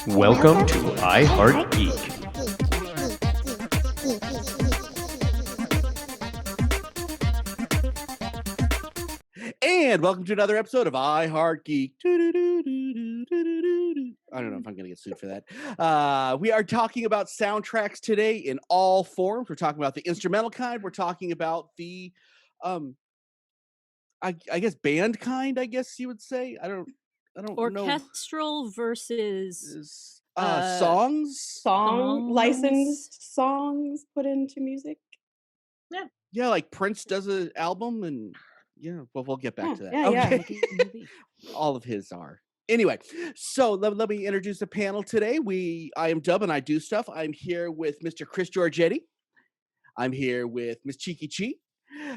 Welcome to I Heart Geek. And welcome to another episode of I Heart Geek. I don't know if I'm going to get sued for that. We are talking about soundtracks today in all forms. We're talking about the instrumental kind. We're talking about the, I guess, band kind, I guess you would say. I don't know. Orchestral versus songs? Licensed songs put into music. Yeah, like Prince does an album, and yeah, well, we'll get back to that. Yeah. All of his are. Anyway, so let me introduce the panel today. I am Dub and I do stuff. I'm here with Mr. Chris Giorgetti. I'm here with Miss Cheeky Chi.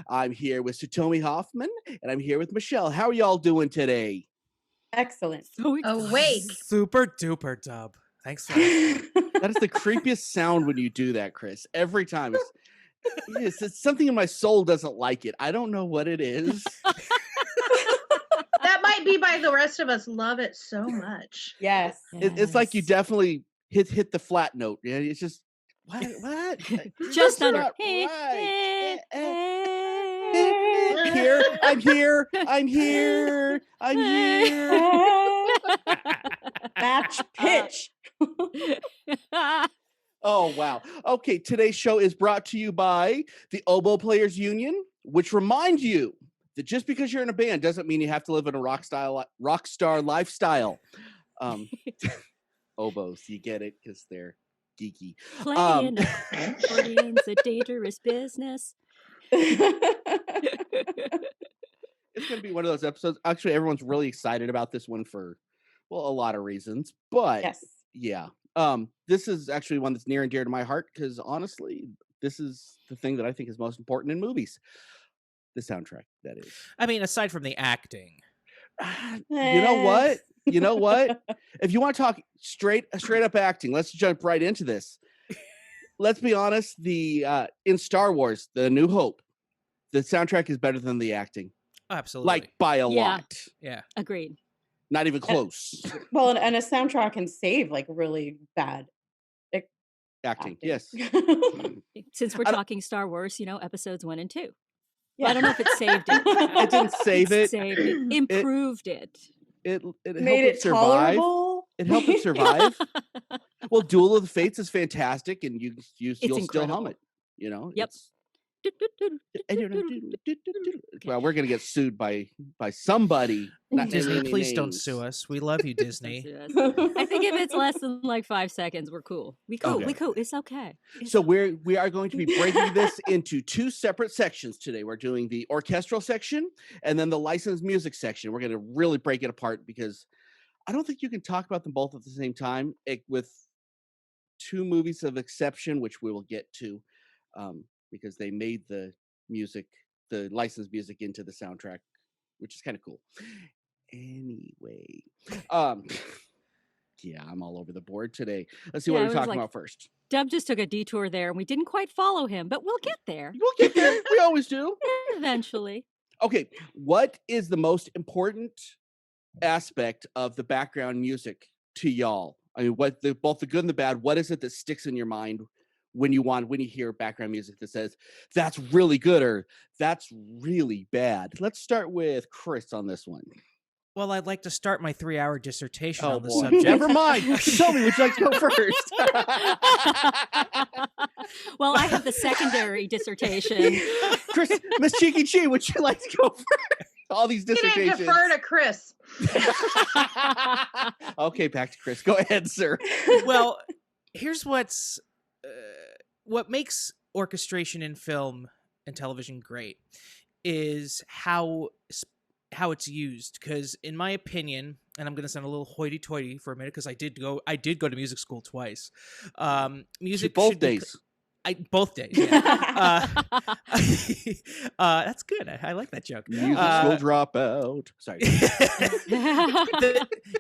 I'm here with Sutomi Hoffman, and I'm here with Michelle. How are y'all doing today? Excellent. Awake. Super duper, Dub. Thanks for that. That is the creepiest sound when you do that, Chris. Every time. It's something in my soul doesn't like it. I don't know what it is. That might be why the rest of us love it so much. Yes. It's like you definitely hit the flat note. Yeah, it's just what? just That's under. not right. Here, I'm here. Match pitch. Oh, wow. Okay, today's show is brought to you by the Oboe Players Union, which reminds you that just because you're in a band doesn't mean you have to live in a rock star lifestyle. Oboes, you get it, because they're geeky. Playing accordion's a dangerous business. It's going to be one of those episodes. Actually, everyone's really excited about this one for, well, a lot of reasons. But, Yes. yeah. This is actually one that's near and dear to my heart because, honestly, this is the thing that I think is most important in movies. The soundtrack, that is. I mean, aside from the acting. You know what? If you want to talk straight up acting, let's jump right into this. Let's be honest. In Star Wars, The New Hope, the soundtrack is better than the acting. Absolutely. Like by a lot. Yeah. Agreed. Not even close. Well, and a soundtrack can save like really bad acting. Yes. Since we're talking Star Wars, episodes 1 and 2. Yeah. I don't know if it saved it. It didn't save it. Saved it. Improved it. It Made helped it survive. tolerable. It helped it survive. Well, Duel of the Fates is fantastic, and you'll still hum incredible. it. Yep. Well, we're gonna get sued by somebody. Not Disney, naming any please don't names. sue us. We love you, Disney. I think if it's less than like 5 seconds, we're cool. We cool. Okay. We cool. It's okay. So we are going to be breaking this into 2 separate sections today. We're doing the orchestral section and then the licensed music section. We're going to really break it apart because I don't think you can talk about them both at the same time, with 2 movies of exception, which we will get to, because they made the licensed music into the soundtrack, which is kind of cool. Anyway, yeah, I'm all over the board today. Let's see what we're talking about first. Dub just took a detour there, and we didn't quite follow him, but we'll get there. We'll get there. We always do. Eventually. Okay, what is the most important aspect of the background music to y'all? I mean, both the good and the bad. What is it that sticks in your mind when you hear background music that says that's really good or that's really bad? Let's start with Chris on this one. Well, I'd like to start my 3-hour dissertation on the boy. subject. Never mind. Tell me, would you like to go first? Well, I have the secondary dissertation. Chris, Miss Cheeky Chi, would you like to go first? All these dissertations. You defer to Chris. Okay, back to Chris. Go ahead, sir. Well, here's what makes orchestration in film and television great is how it's used. Because in my opinion, and I'm going to sound a little hoity-toity for a minute, because I did go to music school twice. Music both days. Both days. Yeah. That's good. I like that joke. Music school dropout. Sorry.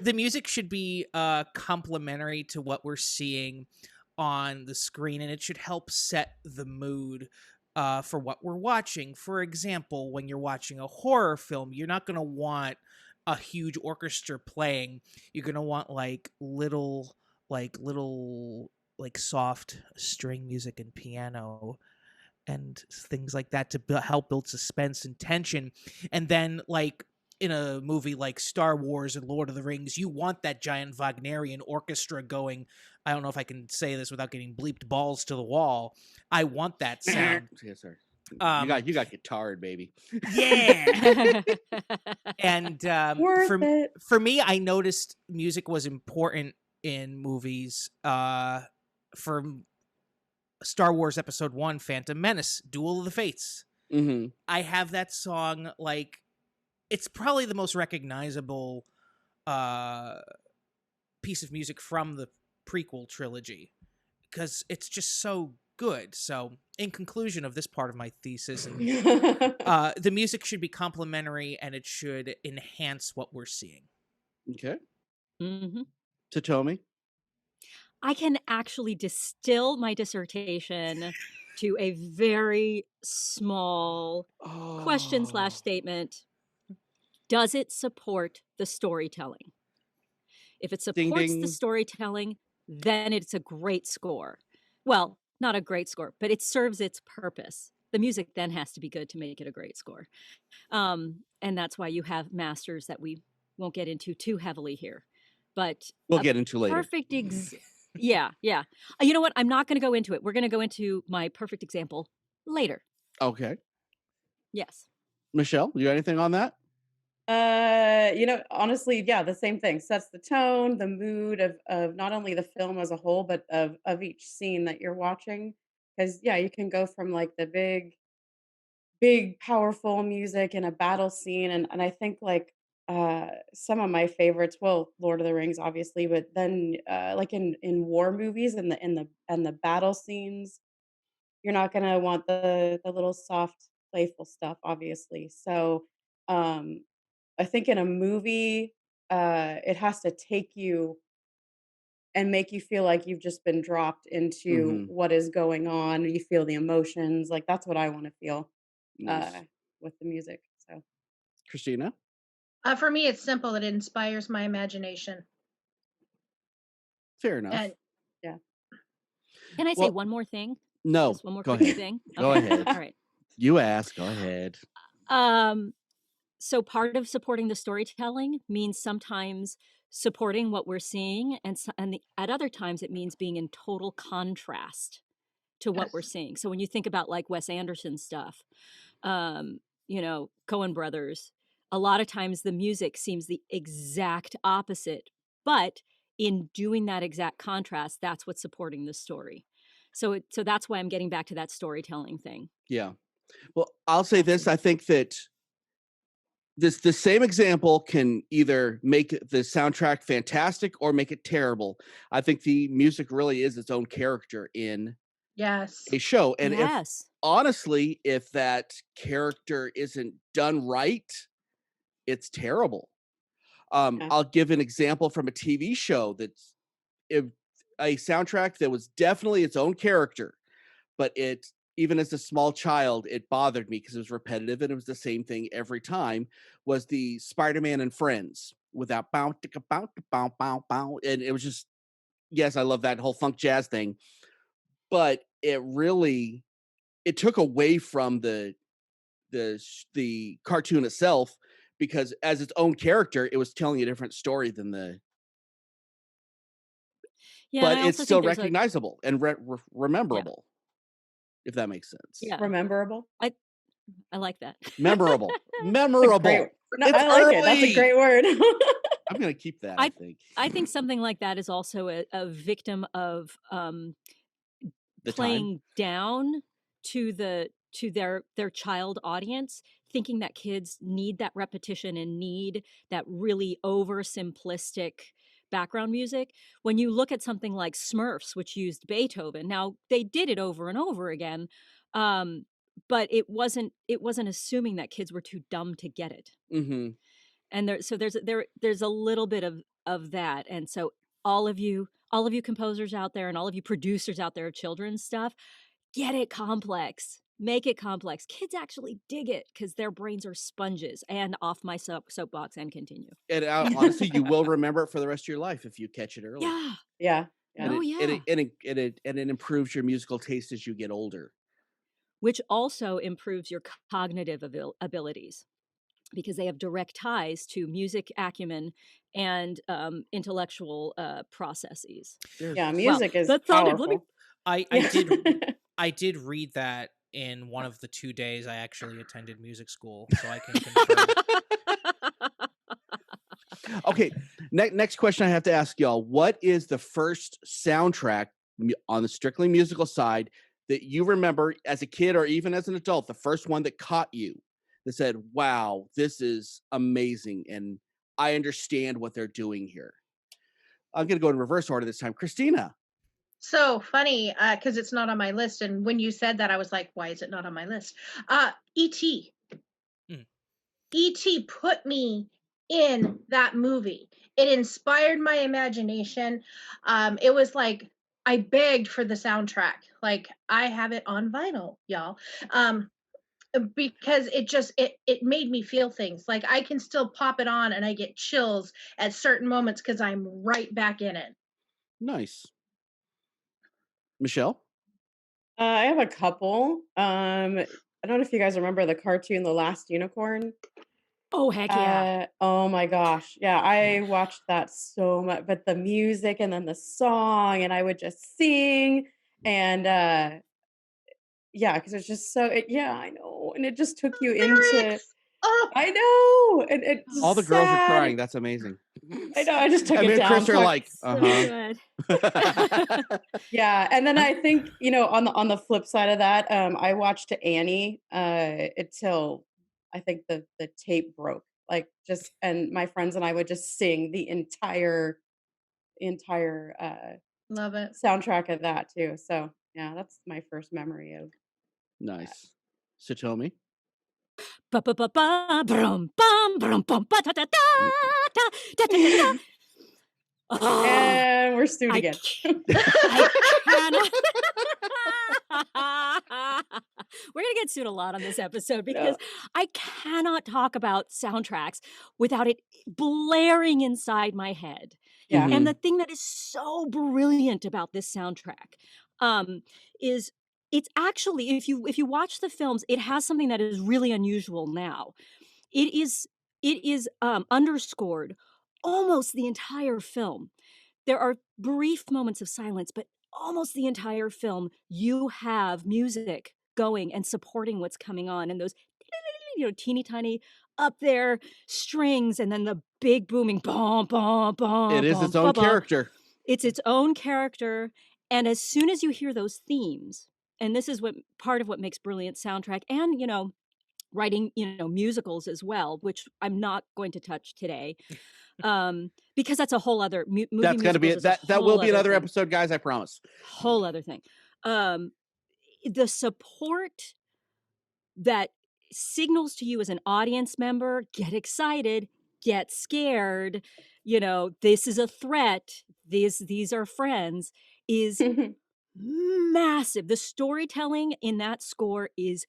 The music should be complementary to what we're seeing on the screen, and it should help set the mood for what we're watching. For example, when you're watching a horror film, you're not going to want a huge orchestra playing. You're going to want like little like little like soft string music and piano and things like that to help build suspense and tension. And then like in a movie like Star Wars and Lord of the Rings, you want that giant Wagnerian orchestra going. I don't know if I can say this without getting bleeped balls to the wall. I want that sound. Yeah, sorry. You Um, got guitared, baby. yeah. And Worth it. for me, I noticed music was important in movies. For Star Wars Episode 1, Phantom Menace, Duel of the Fates. Mm-hmm. I have that song, like, it's probably the most recognizable piece of music from the prequel trilogy, because it's just so good. So, in conclusion of this part of my thesis, and, the music should be complementary and it should enhance what we're seeing. Okay. Mhm. Totomi? I can actually distill my dissertation to a very small question / Oh. statement. Does it support the storytelling? If it Ding, supports ding. the storytelling, then it's a great score. Well, not a great score, but it serves its purpose. The music then has to be good to make it a great score. And that's why you have masters that we won't get into too heavily here. But We'll a get into later. perfect yeah. You know what? I'm not going to go into it. We're going to go into my perfect example later. Okay. Yes. Michelle, you got anything on that? Honestly, yeah, the same thing. Sets the tone, the mood of not only the film as a whole, but of each scene that you're watching. Because yeah, you can go from like the big, powerful music in a battle scene, and I think like some of my favorites, well, Lord of the Rings, obviously, but then like in war movies and the battle scenes, you're not gonna want the little soft, playful stuff, obviously. So um I think in a movie, it has to take you and make you feel like you've just been dropped into Mm-hmm. what is going on. You feel the emotions. Like that's what I want to feel Nice. with the music. So Christina? For me, it's simple. It inspires my imagination. Fair enough. And yeah. Can I say Well, one more thing? no. Just one more Go quick ahead. thing? Go Okay. ahead. All right. You ask. Go ahead. So part of supporting the storytelling means sometimes supporting what we're seeing, and at other times it means being in total contrast to what we're yes, seeing. So when you think about like Wes Anderson stuff, Coen Brothers, a lot of times the music seems the exact opposite, but in doing that exact contrast, that's what's supporting the story. So that's why I'm getting back to that storytelling thing. Yeah. Well, I'll say this. I think that the same example can either make the soundtrack fantastic or make it terrible. I think the music really is its own character in yes. a show. And Yes. if that character isn't done right, it's terrible. Yeah. I'll give an example from a TV show that's a soundtrack that was definitely its own character, but it, even as a small child, it bothered me because it was repetitive and it was the same thing every time, was the Spider-Man and Friends without bow, ticka, bow, bow, bow, bow. And it was just, yes, I love that whole funk jazz thing, but it took away from the cartoon itself, because as its own character, it was telling a different story than Yeah, but and I it's also still think there's recognizable and rememberable, if that makes sense. Yeah. Rememberable. I like that. Memorable. That's a Memorable. great. No, It's I like it. That's a early. great word. I'm going to keep that, I think. I think something like that is also a victim of The playing down to their child audience, thinking that kids need that repetition and need that really oversimplistic background music. When you look at something like Smurfs, which used Beethoven, now they did it over and over again, but it wasn't assuming that kids were too dumb to get it. Mm-hmm. And there's a little bit of that. And so all of you composers out there and all of you producers out there of children's stuff, get it complex. Make it complex. Kids actually dig it because their brains are sponges. And off my soapbox and continue. And honestly, you will remember it for the rest of your life if you catch it early. Yeah. Yeah. Yeah. And Oh, yeah. it improves your musical taste as you get older. Which also improves your cognitive abilities because they have direct ties to music acumen and intellectual processes. There's Yeah, Wow, music is that sounded. Let me. powerful. I Yeah. did read that in one of the 2 days I actually attended music school, so I can confirm. Okay, next question I have to ask y'all. What is the first soundtrack on the strictly musical side that you remember as a kid or even as an adult, the first one that caught you that said, wow, this is amazing and I understand what they're doing here? I'm going to go in reverse order this time. Christina. So funny, because it's not on my list. And when you said that, I was like, why is it not on my list? E.T. Mm. E.T. put me in that movie. It inspired my imagination. It was like I begged for the soundtrack. Like I have it on vinyl, y'all. Because it made me feel things. Like I can still pop it on and I get chills at certain moments because I'm right back in it. Nice. Michelle? I have a couple. I don't know if you guys remember the cartoon The Last Unicorn. Oh, heck yeah. Oh my gosh. Yeah, I watched that so much. But the music and then the song, and I would just sing. And yeah, because it's just so, yeah, I know. And it just took you into, Lyrics. Oh, I know. And it's All the girls are sad. crying. That's amazing. I know. I just took And me it and Chris down. are like, So good. Yeah, and then I think on the flip side of that, I watched Annie until I think the tape broke. Like just and my friends and I would just sing the entire love it. soundtrack of that too. So yeah, that's my first memory of that. nice. Satomi? Ba ba ba ba brum bum brum bum ba da da da da da da da da. Oh, And we're stewed I again. cannot. We're gonna get sued a lot on this episode because I cannot talk about soundtracks without it blaring inside my head. Yeah. And the thing that is so brilliant about this soundtrack is it's actually if you watch the films, it has something that is really unusual now. It is underscored almost the entire film. There are brief moments of silence, but almost the entire film, you have music going and supporting what's coming on, and those teeny tiny up there strings, and then the big booming bom bom bom. It is bom, its own ba, bom. character. It's its own character, and as soon as you hear those themes, and this is what part of what makes brilliant soundtrack, and writing musicals as well, which I'm not going to touch today. Because that's a whole other movie. That's going to be musicals is a that will whole be other another thing. episode, guys. I promise. Whole other thing. The support that signals to you as an audience member, get excited, get scared, this is a threat, these are friends, is massive. The storytelling in that score is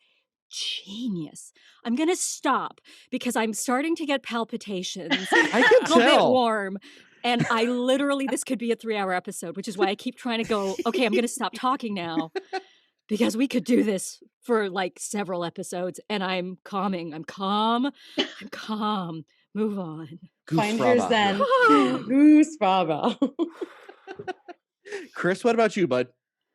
genius. I'm gonna stop because I'm starting to get palpitations. I can a little bit tell. warm. And I literally, this could be a 3-hour episode, which is why I keep trying to go, okay, I'm going to stop talking now because we could do this for like several episodes. And I'm calming. I'm calm. I'm calm. Move on. Find your Goose zen. Goose Baba. Chris, what about you, bud?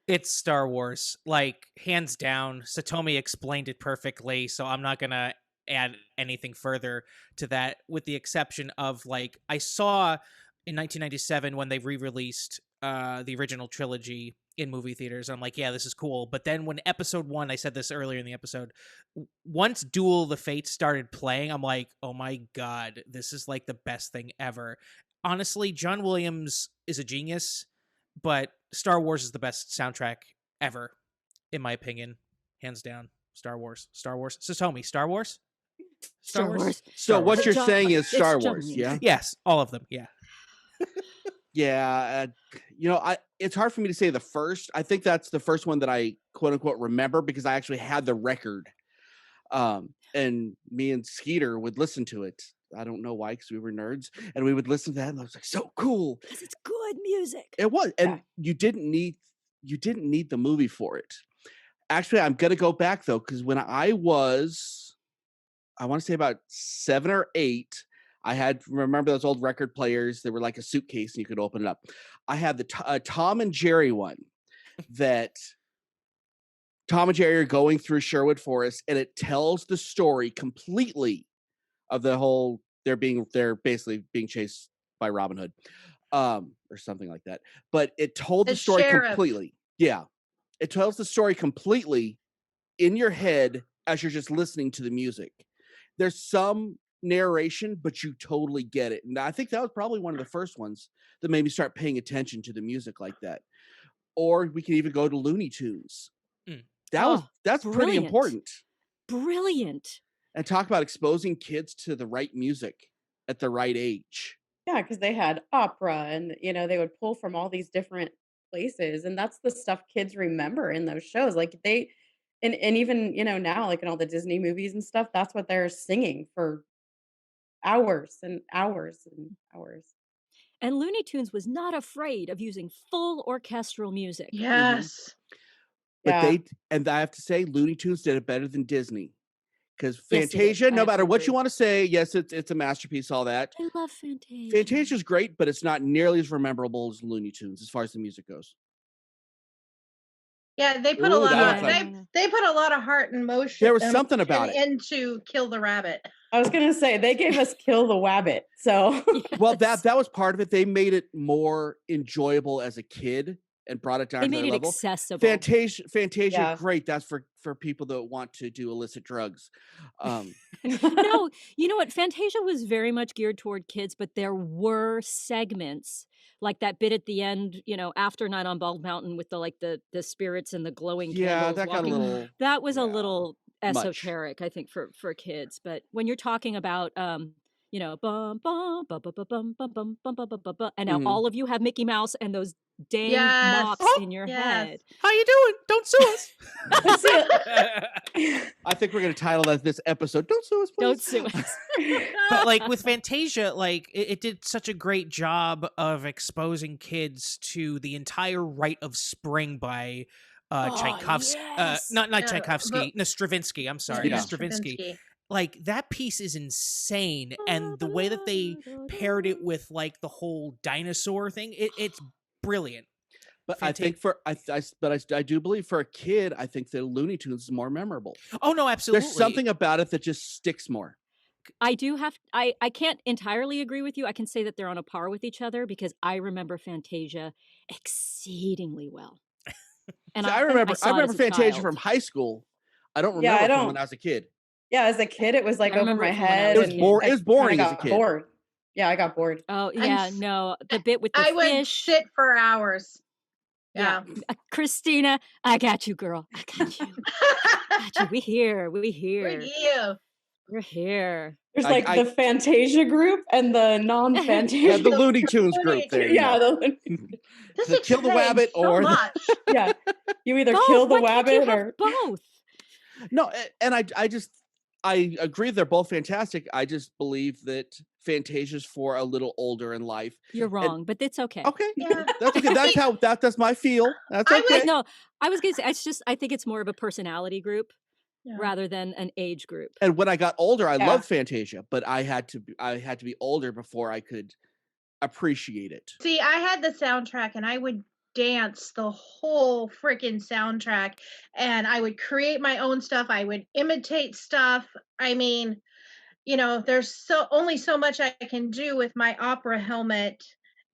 It's Star Wars, like hands down. Satomi explained it perfectly, so I'm not gonna add anything further to that, with the exception of like I saw in 1997 when they re-released the original trilogy in movie theaters. I'm like, yeah, this is cool. But then when episode 1, I said this earlier in the episode, once Duel of the Fates started playing, I'm like, oh my god, this is like the best thing ever. Honestly, John Williams is a genius, but Star Wars is the best soundtrack ever, in my opinion, hands down. Star Wars. Satomi, Star Wars. Star Wars. So what you're John- saying is it's Star John Wars, Williams. yeah? Yes, all of them. Yeah. Yeah, it's hard for me to say the first. I think that's the first one that I quote unquote remember because I actually had the record, and me and Skeeter would listen to it. I don't know why, because we were nerds, and we would listen to that, and I was like, so cool. Because it's good music. It was, and Yeah. you didn't need the movie for it. Actually, I'm gonna go back though, because when I want to say about 7 or 8, remember those old record players that were like a suitcase and you could open it up. I had the Tom and Jerry one that Tom and Jerry are going through Sherwood Forest, and it tells the story completely of the whole they're basically being chased by Robin Hood, or something like that. But it told the The story sheriff. completely. Yeah, it tells the story completely in your head as you're just listening to the music. There's some narration, but you totally get it. And I think that was probably one of the first ones that made me start paying attention to the music like that. Or we can even go to Looney Tunes. Mm. That's pretty brilliant. important. Brilliant. And talk about exposing kids to the right music at the right age. Yeah, because they had opera and they would pull from all these different places. And that's the stuff kids remember in those shows. Like and even, now, like in all the Disney movies and stuff, that's what they're singing for hours and hours and hours. And Looney Tunes was not afraid of using full orchestral music. Yes. But and I have to say, Looney Tunes did it better than Disney. Because Yes, they did. Fantasia, I no have matter to what agree. you want to say, yes, it's a masterpiece, all that. I love Fantasia. Fantasia's great, but it's not nearly as memorable as Looney Tunes as far as the music goes. Yeah, they put Ooh, a lot that of was they put a lot of heart and motion. There was something about it. into Kill the Rabbit. I was gonna say they gave us Kill the Wabbit. So Well, that was part of it. They made it more enjoyable as a kid and brought it down They to made their it level. accessible. Fantasia, Yeah. great. That's for people that want to do illicit drugs. No, you know what? Fantasia was very much geared toward kids, but there were segments like that bit at the end, after Night on Bald Mountain with the spirits and the glowing Yeah, candles. that got a walking. little. That was a yeah, little much. esoteric, I think, for kids. But when you're talking about bum bum bum bum bum bum bum bum bum bum bum bum, and now Mhm. all of you have Mickey Mouse and those dang Yes. mops in your Yes. head. How you doing? Don't sue us. That's it. I think we're going to title that this episode. Don't sue us, please. Don't sue us. But like with Fantasia, like it did such a great job of exposing kids to the entire Rite of Spring by Tchaikovsky. yes. Not Yeah, Tchaikovsky, no, Stravinsky. I'm sorry, Yeah. Stravinsky. Like that piece is insane, and the way that they paired it with like the whole dinosaur thing, it's brilliant. But I think I do believe for a kid, I think the Looney Tunes is more memorable. Oh no, absolutely. There's something about it that just sticks more. I can't entirely agree with you. I can say that they're on a par with each other because I remember Fantasia exceedingly well. And See, I remember saw it as a Fantasia child. from high school. I don't Yeah, remember I from don't- when I was a kid. Yeah, as a kid, it was like I over remember my it from when I head. was a and kid. It was boring I as a got kid. bored. Yeah, I got bored. Oh I'm yeah, s- no, the bit with the I would fish. sit for hours. Yeah. Christina, I got you, girl. I got you. Got you. We here. Look We're here. There's I- like I- the Fantasia group and the non-Fantasia. Yeah, the Looney Tunes group there. Yeah, This The Kill the explains Wabbit so or the- much. yeah. You either Both. kill the Why can't you wabbit have or both. No, and I agree they're both fantastic. I just believe that Fantasia's for a little older in life. You're wrong, but it's okay. Okay, Yeah. that's okay. That's my feel. That's I okay. No, I was gonna say I think it's more of a personality group Yeah. rather than an age group. And when I got older, I Yeah. loved Fantasia, but I had to be older before I could appreciate it. See, I had the soundtrack and I would dance the whole freaking soundtrack and I would create my own stuff. I would imitate stuff. I mean, there's only so much I can do with my opera helmet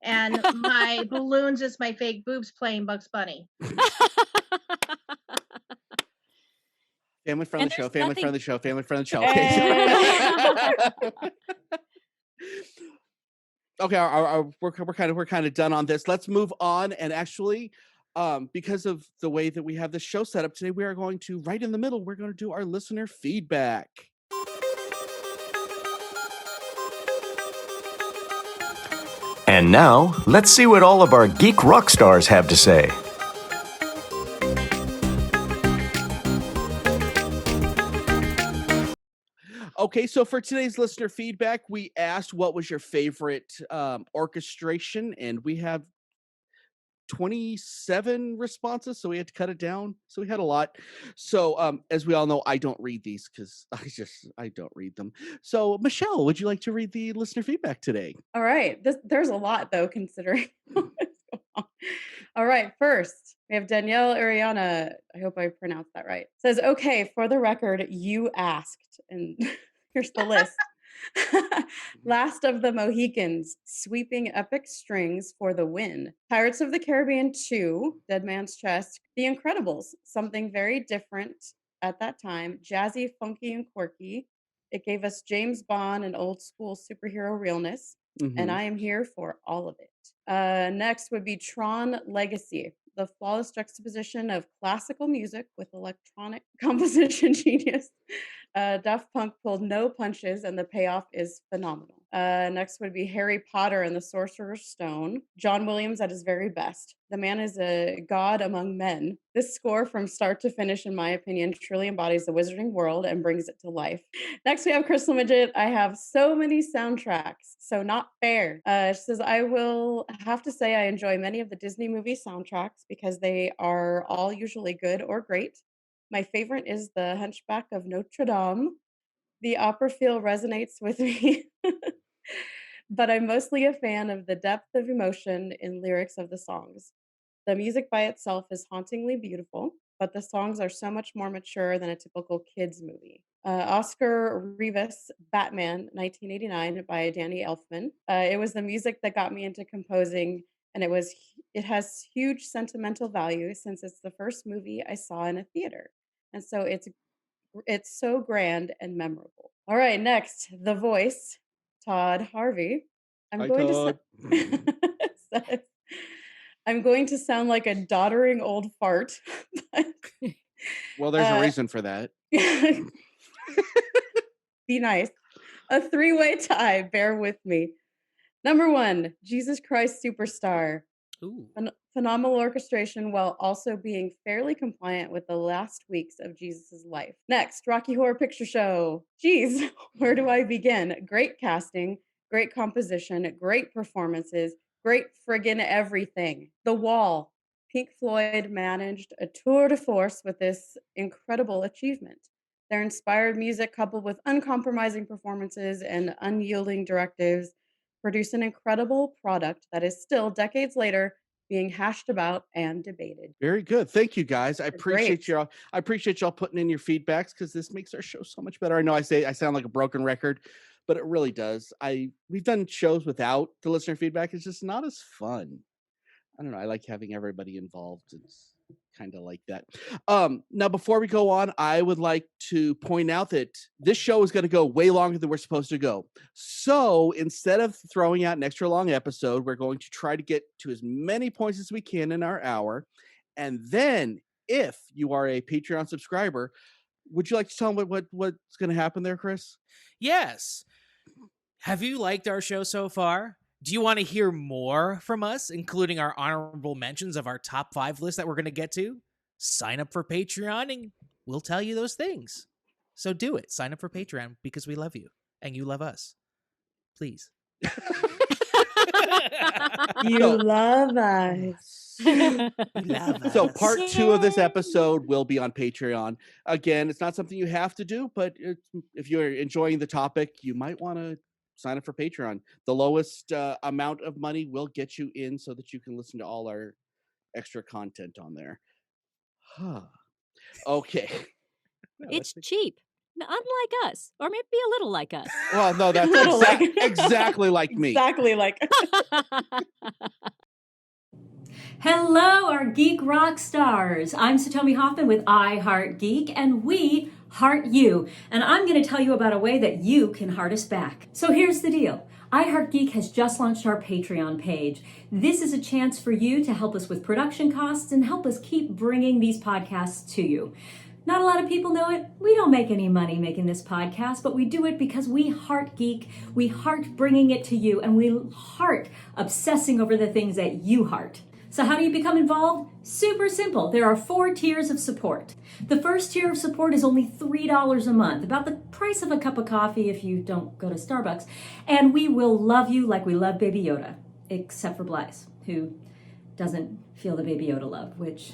and my balloons as my fake boobs playing Bugs Bunny. Family friendly And show. there's Family nothing- friendly show. Family friendly show. Okay, we're kind of done on this. Let's move on. And actually, because of the way that we have this show set up today, we are going to right in the middle. We're going to do our listener feedback. And now, let's see what all of our geek rock stars have to say. Okay, so for today's listener feedback, we asked what was your favorite orchestration, and we have 27 responses, so we had to cut it down. So we had a lot. So as we all know, I don't read these because I don't read them. So Michelle, would you like to read the listener feedback today? All right. There's a lot though, considering what's going on. All right. First, we have Danielle Ariana. I hope I pronounced that right. Says, okay, for the record, you asked. And here's the list. Last of the Mohicans, sweeping epic strings for the win. Pirates of the Caribbean 2, Dead Man's Chest. The Incredibles, something very different at that time. Jazzy, funky, and quirky. It gave us James Bond and old school superhero realness. And I am here for all of it. Next would be Tron Legacy, the flawless juxtaposition of classical music with electronic composition genius. Daft Punk pulled no punches, and the payoff is phenomenal. Next would be Harry Potter and the Sorcerer's Stone. John Williams at his very best. The man is a god among men. This score, from start to finish, in my opinion, truly embodies the wizarding world and brings it to life. Next, we have Crystal Midget. I have so many soundtracks, so not fair. She says, I will have to say I enjoy many of the Disney movie soundtracks because they are all usually good or great. My favorite is the Hunchback of Notre Dame. The opera feel resonates with me, but I'm mostly a fan of the depth of emotion in lyrics of the songs. The music by itself is hauntingly beautiful, but the songs are so much more mature than a typical kids movie. Oscar Rivas, Batman, 1989, by Danny Elfman. It was the music that got me into composing, and it has huge sentimental value since it's the first movie I saw in a theater, and so it's so grand and memorable. All right, next, The Voice, Todd Harvey. Hi, Todd. Says, I'm going to sound like a doddering old fart. Well, there's a reason for that. Be nice. A three-way tie. Bear with me. Number 1, Jesus Christ Superstar. Ooh. Phenomenal orchestration while also being fairly compliant with the last weeks of Jesus' life. Next, Rocky Horror Picture Show. Geez, where do I begin? Great casting, great composition, great performances, great friggin' everything. The Wall. Pink Floyd managed a tour de force with this incredible achievement. Their inspired music, coupled with uncompromising performances and unyielding directives, produce an incredible product that is still, decades later, being hashed about and debated. Very good. Thank you, guys. I appreciate Great. y'all. I appreciate y'all putting in your feedbacks because this makes our show so much better. I know I sound like a broken record, but it really does. We've done shows without the listener feedback. It's just not as fun. I don't know. I like having everybody involved. It's kind of like that. Now, before we go on, I would like to point out that this show is going to go way longer than we're supposed to go. So instead of throwing out an extra long episode, we're going to try to get to as many points as we can in our hour. And then if you are a Patreon subscriber, would you like to tell them what's going to happen there, Chris? Yes. Have you liked our show so far? Do you want to hear more from us, including our honorable mentions of our top 5 list that we're going to get to? Sign up for Patreon and we'll tell you those things. So do it. Sign up for Patreon because we love you and you love us. Please. You love us. So part 2 of this episode will be on Patreon. Again, it's not something you have to do, but if you're enjoying the topic, you might want to sign up for Patreon. The lowest amount of money will get you in so that you can listen to all our extra content on there. Okay. It's cheap. Unlike us, or maybe a little like us. Well, no, that's exactly like me. Exactly like Hello, our geek rock stars. I'm Satomi Hoffman with I Heart Geek, and we heart you. And I'm going to tell you about a way that you can heart us back. So here's the deal. I Heart Geek has just launched our Patreon page. This is a chance for you to help us with production costs and help us keep bringing these podcasts to you. Not a lot of people know it. We don't make any money making this podcast, but we do it because we heart geek, we heart bringing it to you, and we heart obsessing over the things that you heart. So how do you become involved? Super simple. There are 4 tiers of support. The first tier of support is only $3 a month, about the price of a cup of coffee if you don't go to Starbucks. And we will love you like we love Baby Yoda, except for Blythe, who doesn't feel the Baby Yoda love, which...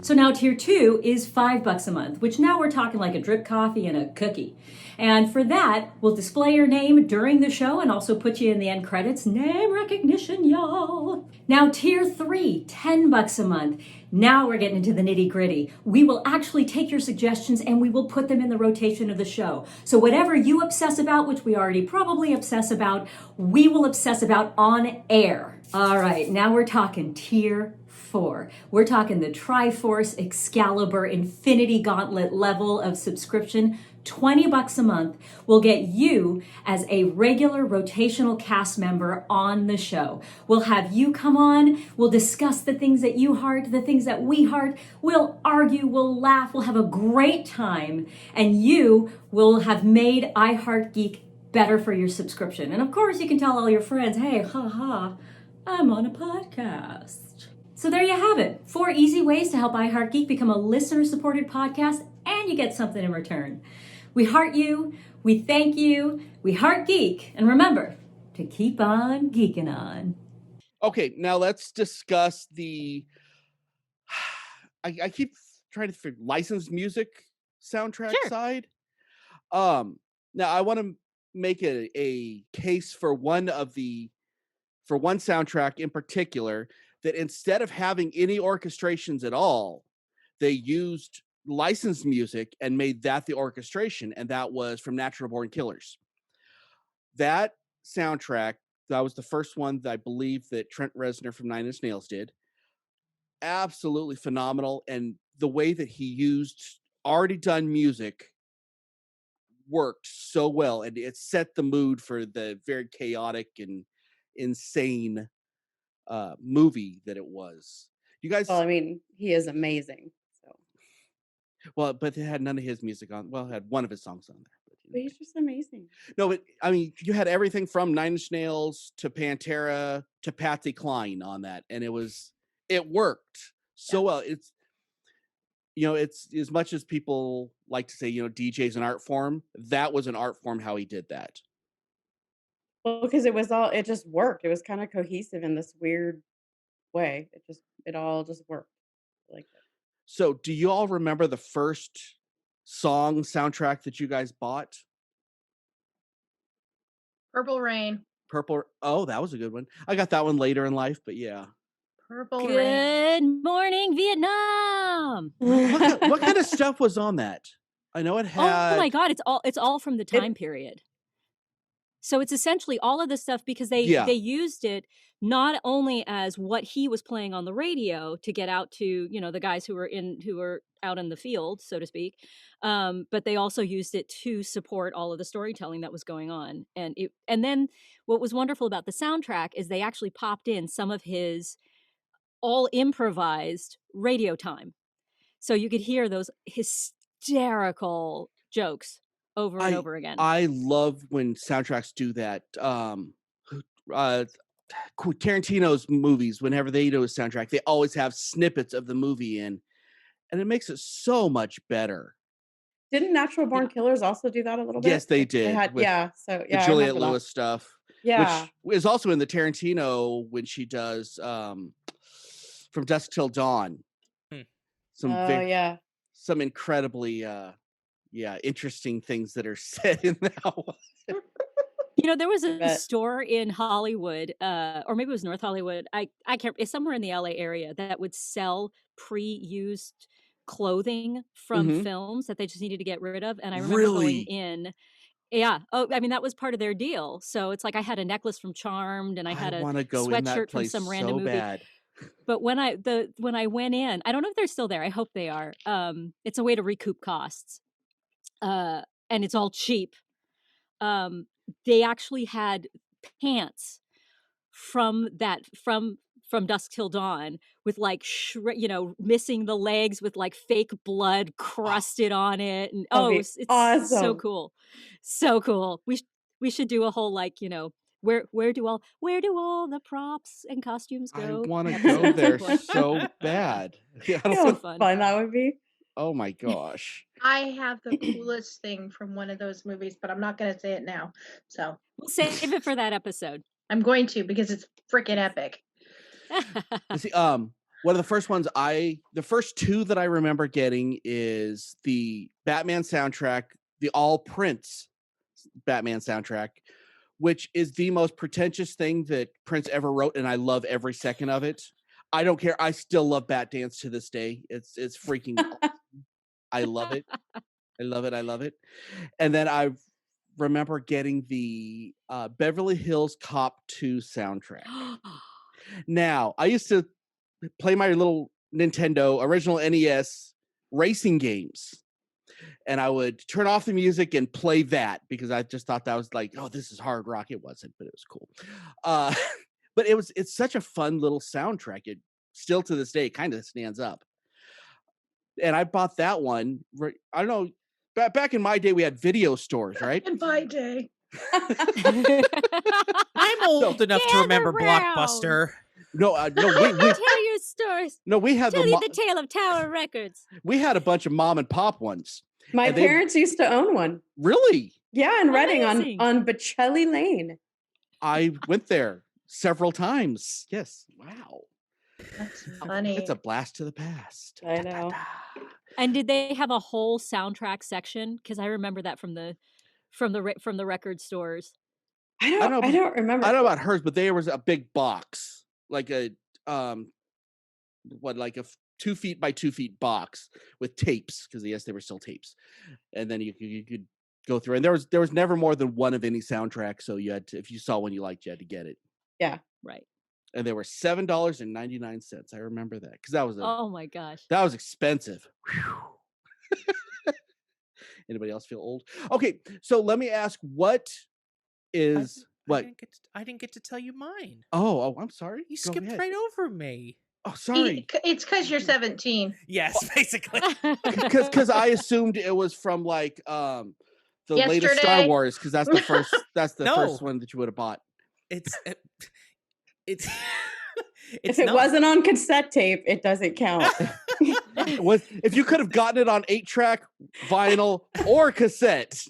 So now tier 2 is $5 a month, which now we're talking like a drip coffee and a cookie. And for that, we'll display your name during the show and also put you in the end credits. Name recognition, y'all. Now tier 3, $10 a month. Now we're getting into the nitty gritty. We will actually take your suggestions and we will put them in the rotation of the show. So whatever you obsess about, which we already probably obsess about, we will obsess about on air. All right, now we're talking tier 4. We're talking the Triforce Excalibur Infinity Gauntlet level of subscription. $20 a month will get you as a regular rotational cast member on the show. We'll have you come on. We'll discuss the things that you heart, the things that we heart. We'll argue, we'll laugh, we'll have a great time. And you will have made I Heart Geek better for your subscription. And of course, you can tell all your friends, hey, haha, I'm on a podcast. So there you have it. 4 easy ways to help iHeartGeek become a listener-supported podcast, and you get something in return. We heart you, we thank you, we heart geek, and remember to keep on geeking on. Okay, now let's discuss the... I keep trying to figure licensed music soundtrack side. Now I want to make a case for one soundtrack in particular, that instead of having any orchestrations at all, they used licensed music and made that the orchestration, and that was from Natural Born Killers. That soundtrack, that was the first one that I believe that Trent Reznor from Nine Inch Nails did. Absolutely phenomenal, and the way that he used already done music worked so well, and it set the mood for the very chaotic and insane movie that it was. You guys... Well, I mean, he is amazing. So. Well, but it had none of his music on. Well, it had one of his songs on there. But he's just amazing. No, but I mean, you had everything from Nine Inch Nails to Pantera to Patsy Cline on that, and it worked so well. It's, it's as much as people like to say, DJ's an art form. That was an art form how he did that. Well, because it just worked. It was kind of cohesive in this weird way. It all just worked. I like that. So, do you all remember the first song soundtrack that you guys bought? Purple Rain. Oh, that was a good one. I got that one later in life, but yeah. Purple Rain. Good morning, Vietnam. What kind of stuff was on that? I know it had... Oh my God, it's all from the time period. So it's essentially all of the stuff, because they used it not only as what he was playing on the radio to get out to, the guys who were out in the field, so to speak, but they also used it to support all of the storytelling that was going on. And then what was wonderful about the soundtrack is they actually popped in some of his all improvised radio time. So you could hear those hysterical jokes over and over again. I love when soundtracks do that. Tarantino's movies, whenever they do a soundtrack, they always have snippets of the movie in, and it makes it so much better. Didn't Natural Born Killers also do that a little bit? Yes, they did. The Juliette Lewis stuff. Yeah. Which is also in the Tarantino when she does From Dusk Till Dawn. Some incredibly interesting things that are said in that one. There was a store in Hollywood, or maybe it was North Hollywood. I can't. It's somewhere in the LA area that would sell pre-used clothing from films that they just needed to get rid of. And I remember going in. Yeah. Oh, I mean, that was part of their deal. So it's like I had a necklace from Charmed, and I had a sweatshirt from some random movie. Bad. But when I went in, I don't know if they're still there. I hope they are. It's a way to recoup costs, and it's all cheap. They actually had pants from Dusk Till Dawn with like missing the legs with like fake blood crusted on it, and it's awesome. So cool. We should do a whole where do all the props and costumes I go? want to Episode go there 2. so bad. Yeah, I You don't know So want- how fun. fun that would be. oh my gosh. I have the coolest thing from one of those movies, but I'm not going to say it now. So We'll save it for that episode. I'm going to because it's freaking epic. You see, one of the first ones the first two that I remember getting is the Batman soundtrack, the all Prince Batman soundtrack, which is the most pretentious thing that Prince ever wrote, and I love every second of it. I don't care. I still love Bat Dance to this day. It's freaking awesome. I love it. I love it. I love it. And then I remember getting the Beverly Hills Cop 2 soundtrack. Now, I used to play my little Nintendo original NES racing games, and I would turn off the music and play that because I just thought that was like, oh, this is hard rock. It wasn't, but it was cool. But it's such a fun little soundtrack. It still to this day kind of stands up. And I bought that one. I don't know. Back in my day, we had video stores, right? In my day. I'm old enough to Gather remember round. Blockbuster. No, we Tell your stories. no, we had Tell you the tale of Tower Records. we had a bunch of mom and pop ones. My And they- parents used to own one. Really? Yeah, in Reading Amazing. on Bocelli Lane. I went there several times. Yes. Wow. That's funny. It's a blast to the past. I know. And did they have a whole soundtrack section? Because I remember that from the record stores. I don't know- don't remember. I don't know about hers, but there was a big box, like a like a 2 feet by 2 feet box with tapes, because yes, they were still tapes, and then you could go through, and there was never more than one of any soundtrack, so you had to, if you saw one you liked, you had to get it. Right. And they were $7.99. I remember that because that was Oh my gosh. that was expensive. Whew. Anybody else feel old? Okay, so let me ask, what is what? I didn't get to tell you mine. Oh, I'm sorry. You Go skipped ahead. right over me. Oh, sorry. It's because you're 17. Yes, basically. Because I assumed it was from like the latest Star Yesterday. Wars, because that's the first No. first one that you would have bought. It's it's If it wasn't on cassette tape, it doesn't count. If you could have gotten it on 8-track, vinyl, or cassette,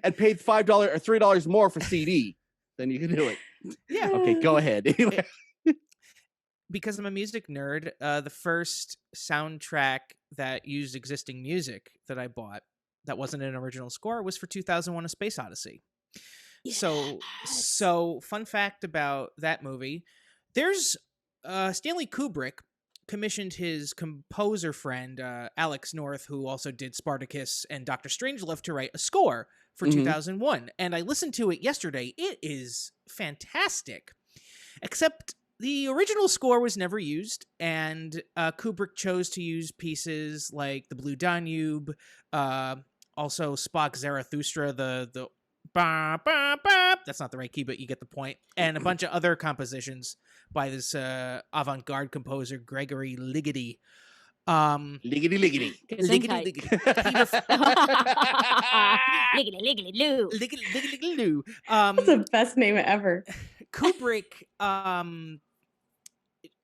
and paid $5 or $3 more for CD, then you can do it. Yeah. Okay, go ahead. Anyway. Because I'm a music nerd, the first soundtrack that used existing music that I bought that wasn't an original score was for 2001: A Space Odyssey. So fun fact about that movie, there's Stanley Kubrick commissioned his composer friend Alex North, who also did Spartacus and Dr. Strangelove, to write a score for 2001, and I listened to it yesterday. It is fantastic, except the original score was never used, and Kubrick chose to use pieces like the Blue Danube, also Spock Zarathustra, the ba, ba, ba. That's not the right key, but you get the point, and a bunch of other compositions by this avant-garde composer Gregory Ligeti. Liggity liggity. Gesundheit. Liggity, liggity, loo. Liggity. That's the best name ever. Kubrick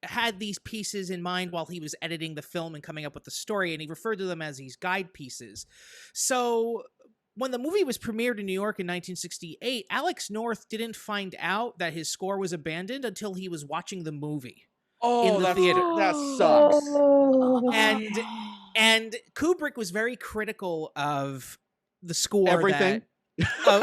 had these pieces in mind while he was editing the film and coming up with the story, and he referred to them as these guide pieces. So when the movie was premiered in New York in 1968, Alex North didn't find out that his score was abandoned until he was watching the movie. Oh, In the theater. That sucks. Oh. And Kubrick was very critical of the score. Everything?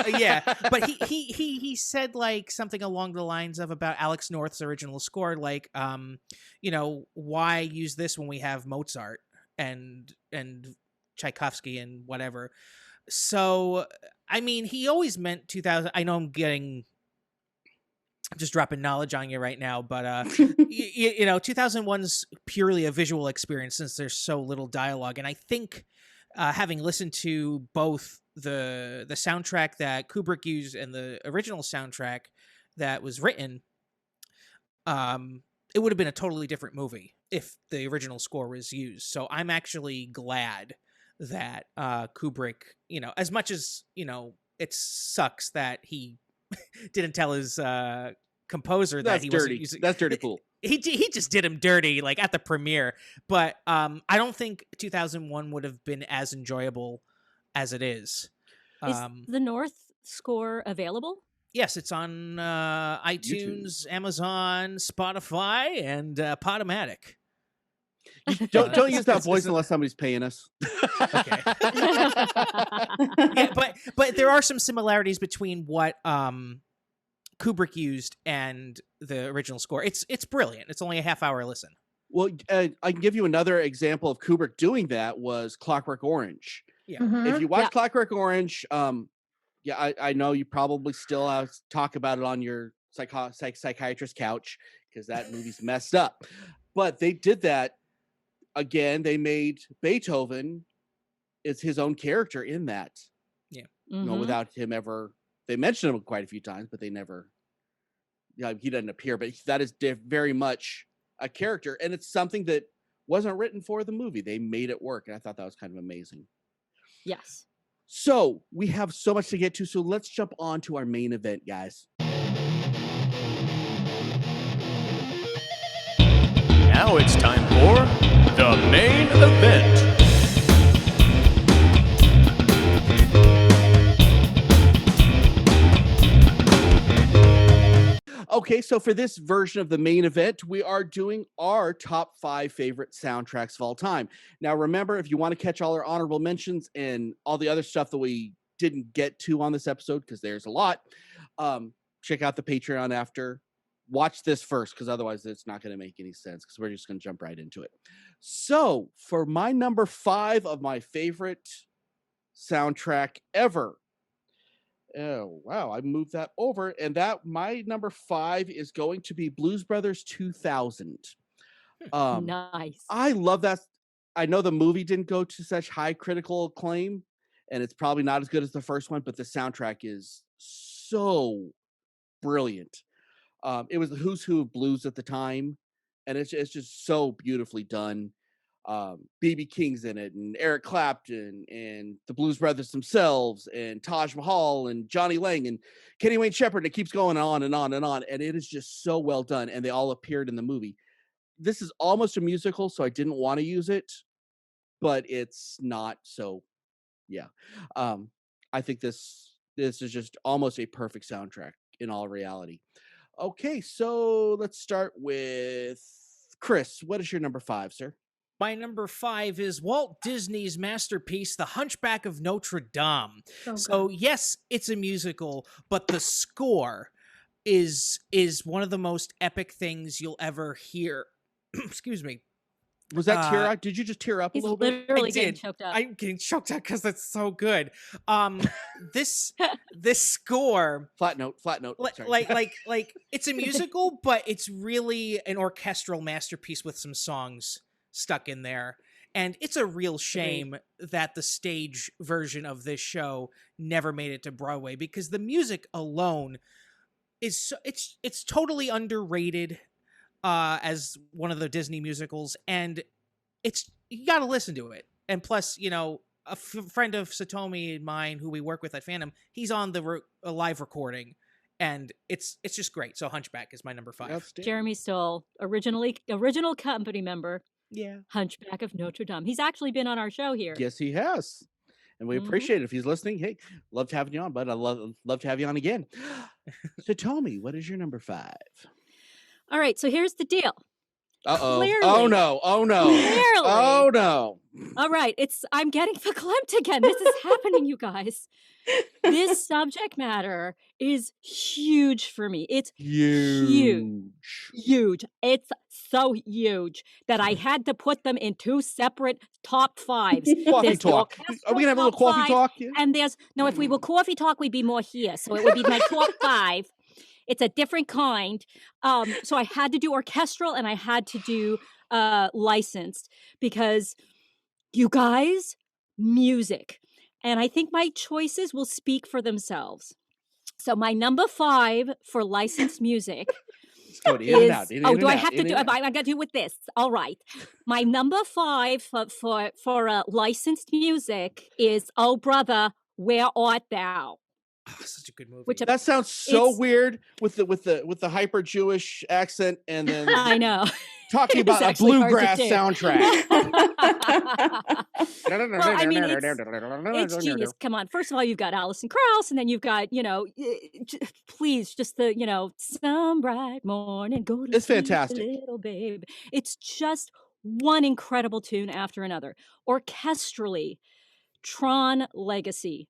Yeah, but he said like something along the lines of about Alex North's original score, like why use this when we have Mozart and Tchaikovsky and whatever. So I mean, he always meant 2000. I know I'm just dropping knowledge on you right now, but 2001's purely a visual experience since there's so little dialogue, and I think having listened to both the soundtrack that Kubrick used and the original soundtrack that was written, it would have been a totally different movie if the original score was used. So I'm actually glad that Kubrick, as much as it sucks that he didn't tell his composer that That's he dirty. wasn't using. That's dirty pool. He just did him dirty, like at the premiere. But I don't think 2001 would have been as enjoyable as it is. Is the North score available? Yes, it's on iTunes, Amazon, Spotify, and Podomatic. Don't use that voice unless somebody's paying us. Okay. Yeah, but there are some similarities between what Kubrick used and the original score. It's brilliant. It's only a half-hour listen. Well, I can give you another example of Kubrick doing that was Clockwork Orange. Yeah. If you watch Clockwork Orange, I know you probably still talk about it on your psychiatrist couch because that movie's messed up. But they did that again. They made Beethoven is his own character in that. Yeah. You know, without him ever. They mentioned him quite a few times, but they never. He doesn't appear. But that is very much a character, and it's something that wasn't written for the movie. They made it work, and I thought that was kind of amazing. Yes. So we have so much to get to, so let's jump on to our main event, guys. Now it's time for the main event. Okay, so for this version of the main event, we are doing our top 5 favorite soundtracks of all time. Now, remember, if you want to catch all our honorable mentions and all the other stuff that we didn't get to on this episode, because there's a lot, check out the Patreon after. Watch this first, because otherwise it's not going to make any sense, because we're just going to jump right into it. So, for my number 5 of my favorite soundtrack ever, oh, wow, I moved that over. And that my number 5 is going to be Blues Brothers 2000. Nice. I love that. I know the movie didn't go to such high critical acclaim, and it's probably not as good as the first one, but the soundtrack is so brilliant. It was the who's who of blues at the time, and it's just so beautifully done. B.B. King's in it, and Eric Clapton, and the Blues Brothers themselves, and Taj Mahal, and Johnny Lang, and Kenny Wayne Shepherd. And it keeps going on and on and on, and it is just so well done, and they all appeared in the movie. This is almost a musical, so I didn't want to use it, but it's not, so yeah. I think this is just almost a perfect soundtrack in all reality. Okay, so let's start with Chris. What is your number 5, sir? My number 5 is Walt Disney's masterpiece, The Hunchback of Notre Dame. So yes, it's a musical, but the score is one of the most epic things you'll ever hear. Excuse me. Was that tear out? Did you just tear up a He's little bit? literally getting choked up. I'm getting choked up because it's so good. This score, Flat note. Sorry. like it's a musical, but it's really an orchestral masterpiece with some songs stuck in there. And it's a real shame that the stage version of this show never made it to Broadway, because the music alone is it's totally underrated as one of the Disney musicals, and you got to listen to it. And plus, you know, a friend of Satomi and mine who we work with at Fandom, he's on the live recording, and it's just great. So Hunchback is my number 5. Jeremy Stoll, original company member. Yeah. Hunchback of Notre Dame. He's actually been on our show here. Yes, he has. And we appreciate it. If he's listening, hey, love having you on, bud. I love to have you on again. Satomi, what is your number 5? All right, so here's the deal. Uh-oh. Clearly. Oh, no. Clearly. Oh, no. All right, I'm getting verklempt again. This is happening, you guys. This subject matter is huge for me. It's huge. It's so huge that I had to put them in 2 separate top 5s. Coffee talk. Are we going to have a little coffee talk? Yeah. And if we were coffee talk, we'd be more here. So it would be my top 5. It's a different kind. So I had to do orchestral and I had to do licensed, because you guys, music. And I think my choices will speak for themselves. So my number 5 for licensed music is... do I have to do... I'm going to do with this. All right. My number 5 for licensed music is Oh Brother, Where Art Thou? Such a good movie. Which That sounds so It's- weird with the hyper Jewish accent, and then I know. talking It's about a actually hard to bluegrass do. soundtrack. Well, I mean, it's genius. Come on. First of all, you've got Alison Krauss, and then you've got, please, just the, some bright morning, go to It's sleep, fantastic. little babe. It's just one incredible tune after another. Orchestrally, Tron Legacy.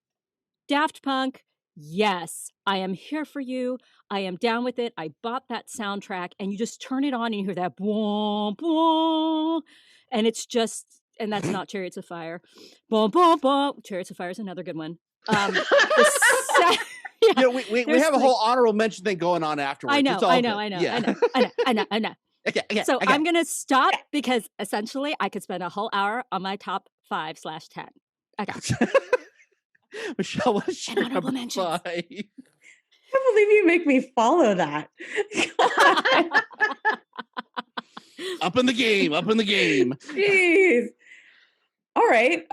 Daft Punk, yes, I am here for you. I am down with it. I bought that soundtrack, and you just turn it on and you hear that boom, boom. And it's just, and that's not Chariots of Fire. Boom, boom, boom. Chariots of Fire is another good one. Yeah, we there's have a like- whole honorable mention thing going on afterwards. I know, It's all I know, good. I know, Yeah. I know. Okay. So I'm going to stop because essentially I could spend a whole hour on my top 5/10. Okay. Michelle, what is And your honorable number mentions. 5? I can't believe you make me follow that. Up in the game. Jeez. All right.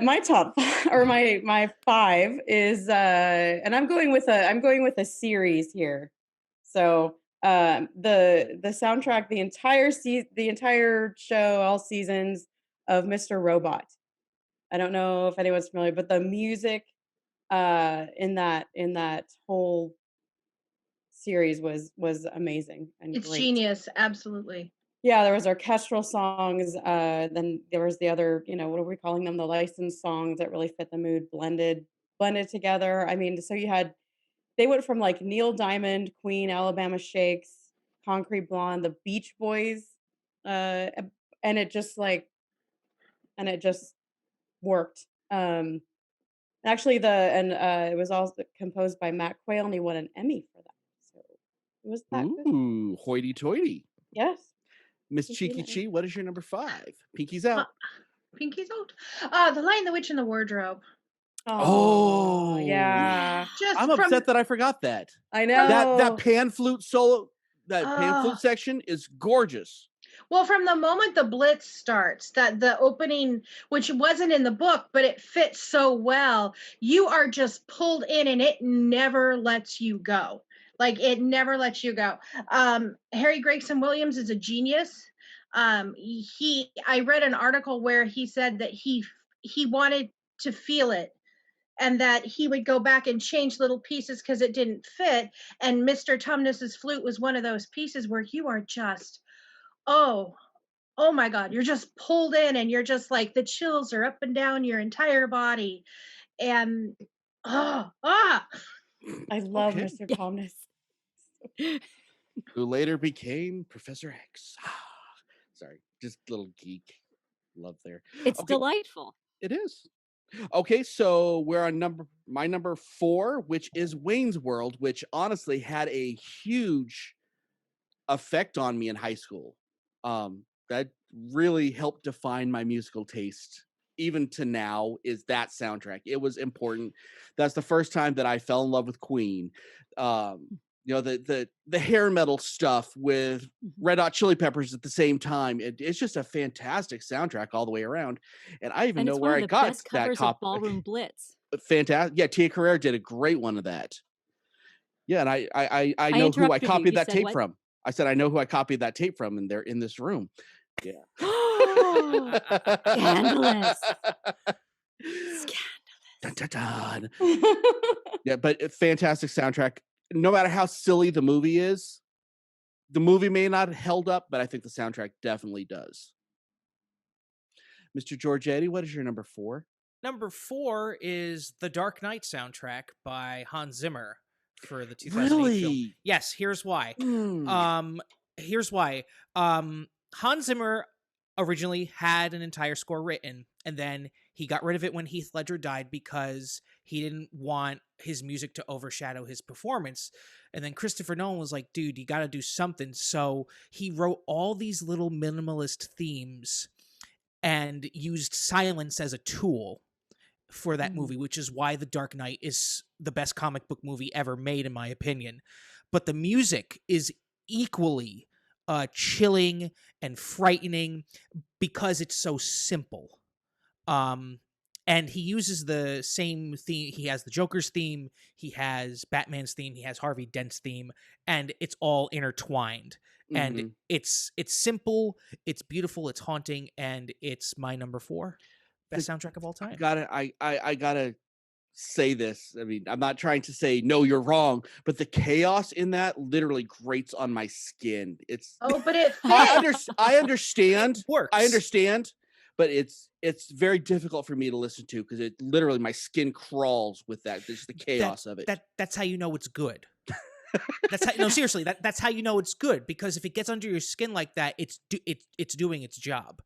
My top or my 5 is and I'm going with a series here. So the soundtrack, the entire show, all seasons of Mr. Robot. I don't know if anyone's familiar, but the music in that whole series was amazing and It's great. genius, absolutely. Yeah, there was orchestral songs. Then there was the other, what are we calling them? The licensed songs that really fit the mood, blended together. I mean, so they went from like Neil Diamond, Queen, Alabama Shakes, Concrete Blonde, the Beach Boys, and it just worked. Actually, it was also composed by Matt Quayle, and he won an Emmy for that. So it was that good. Ooh, hoity-toity. Yes. Miss Thank you, Cheeky Natalie. Chi, what is your number 5? Pinky's out. Pinky's out. The Lion, the Witch, and the Wardrobe. Oh, yeah. Just I'm from upset that I forgot that. I know. That pan flute solo, that pan flute section is gorgeous. Well, from the moment the Blitz starts, that the opening, which wasn't in the book, but it fits so well, you are just pulled in and it never lets you go. Like, it never lets you go. Harry Gregson Williams is a genius. I read an article where he said that he wanted to feel it, and that he would go back and change little pieces because it didn't fit. And Mr. Tumnus's flute was one of those pieces where you are just, oh my God, you're just pulled in and you're just like, the chills are up and down your entire body. And I love Okay. Mr. Tumnus. Who later became Professor X. Sorry, just little geek love there. It's Okay. delightful. It is. Okay, so we're on my number 4, which is Wayne's World, which honestly had a huge effect on me in high school. That really helped define my musical taste. Even to now, is that soundtrack. It was important. That's the first time that I fell in love with Queen. The hair metal stuff with Red Hot Chili Peppers at the same time. It's just a fantastic soundtrack all the way around. And I even And know it's where one I of the got best that covers copy. of Ballroom Blitz. Fantastic. Yeah, Tia Carrere did a great one of that. Yeah, and I know who I interrupted you. copied You that said tape what? from. I said I know who I copied that tape from, and they're in this room. Yeah. Scandalous. Dun, dun, dun. Yeah, but fantastic soundtrack. No matter how silly the movie is, the movie may not have held up, but I think the soundtrack definitely does. Mr. Giorgetti, what is your number 4? Number 4 is the Dark Knight soundtrack by Hans Zimmer for the 2008 film. Really? Yes, here's why. Here's why. Hans Zimmer originally had an entire score written, and then he got rid of it when Heath Ledger died because he didn't want his music to overshadow his performance. And then Christopher Nolan was like, dude, you got to do something. So he wrote all these little minimalist themes and used silence as a tool for that movie, which is why The Dark Knight is the best comic book movie ever made, in my opinion. But the music is equally chilling and frightening because it's so simple. and he uses the same theme. He has the Joker's theme, he has Batman's theme, he has Harvey Dent's theme, and it's all intertwined. And Mhm. it's simple, it's beautiful, it's haunting, and it's my number 4 best soundtrack of all I time. gotta say this. I mean, I'm not trying to say no, you're wrong, but the chaos in that literally grates on my skin. It's Oh, but it I fits. understand. Works. I understand, but it's very difficult for me to listen to because it literally my skin crawls with that. Just the chaos of it. That's how you know it's good. That's how, no, seriously, that's how you know it's good, because if it gets under your skin like that, it's doing its job.